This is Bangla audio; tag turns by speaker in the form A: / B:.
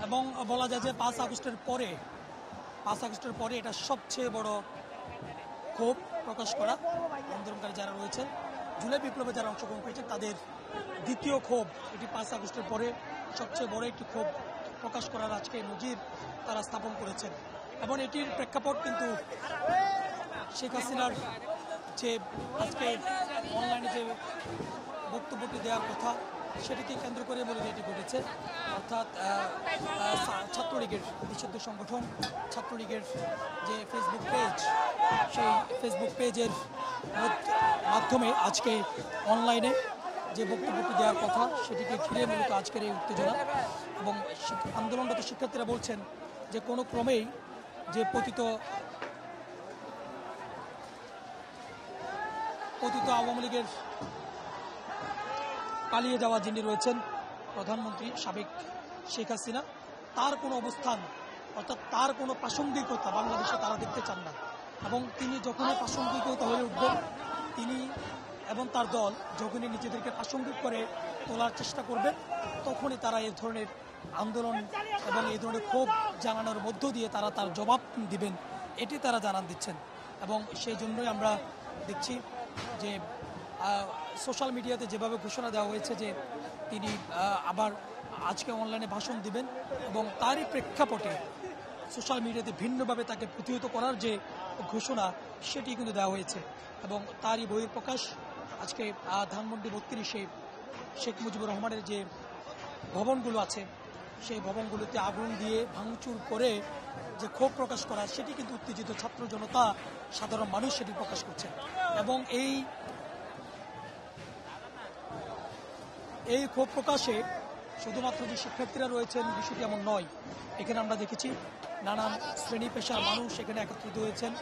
A: এবং বলা যায় যে 5 আগস্টের পরে এটা সবচেয়ে বড় ক্ষোভ প্রকাশ করা আন্দোলনকারী যারা রয়েছেন, জুলাই বিপ্লবে যারা অংশগ্রহণ করেছেন তাদের দ্বিতীয় ক্ষোভ, এটি 5 আগস্টের পরে সবচেয়ে বড় একটি ক্ষোভ প্রকাশ করার আজকে নজির তারা স্থাপন করেছেন। এবং এটির প্রেক্ষাপট কিন্তু শেখ হাসিনার যে আজকে অনলাইনে যে বক্তব্যটি দেওয়ার কথা সেটিকে কেন্দ্র করে মূলত এটি ঘটেছে। অর্থাৎ ছাত্রলীগের নিষিদ্ধ সংগঠন ছাত্রলীগের যে ফেসবুক পেজ, সেই ফেসবুক পেজের মাধ্যমে আজকে অনলাইনে যে বক্তব্যটি দেওয়ার কথা সেটিকে ঘিরে মূলত আজকের এই উত্তেজনা। এবং আন্দোলনরত শিক্ষার্থীরা বলছেন যে কোনো ক্রমেই যে পতিত আওয়ামী লীগের পালিয়ে যাওয়া যিনি রয়েছেন প্রধানমন্ত্রী সাবেক শেখ হাসিনা, তার কোনো অবস্থান অর্থাৎ তার কোনো প্রাসঙ্গিকতা বাংলাদেশে তারা দেখতে চান না। এবং তিনি যখনই প্রাসঙ্গিকতা হয়ে উঠবেন, তিনি এবং তার দল যখনই নিজেদেরকে প্রাসঙ্গিক করে তোলার চেষ্টা করবেন, তখনই তারা এই ধরনের আন্দোলন এবং এই ধরনের ক্ষোভ জানানোর মধ্য দিয়ে তারা তার জবাব দিবেন, এটি তারা জানান দিচ্ছেন। এবং সেই জন্যই আমরা দেখছি যে সোশ্যাল মিডিয়াতে যেভাবে ঘোষণা দেওয়া হয়েছে যে তিনি আবার আজকে অনলাইনে ভাষণ দিবেন, এবং তারই প্রেক্ষাপটে সোশ্যাল মিডিয়াতে ভিন্নভাবে তাকে প্রতিহত করার যে ঘোষণা সেটি কিন্তু দেওয়া হয়েছে। এবং তারই বহিঃপ্রকাশ আজকে ধানমন্ডি 32-এ শেখ মুজিবুর রহমানের যে ভবনগুলো আছে সেই ভবনগুলোতে আগুন দিয়ে ভাঙচুর করে যে ক্ষোভ প্রকাশ করা, সেটি কিন্তু উত্তেজিত ছাত্র জনতা সাধারণ মানুষ সেটি প্রকাশ করছে। এবং এই ক্ষোভ প্রকাশে শুধুমাত্র যে শিক্ষার্থীরা রয়েছেন বিষয়টি এমন নয়, এখানে আমরা দেখেছি নানান শ্রেণী পেশার মানুষ এখানে একত্রিত হয়েছেন।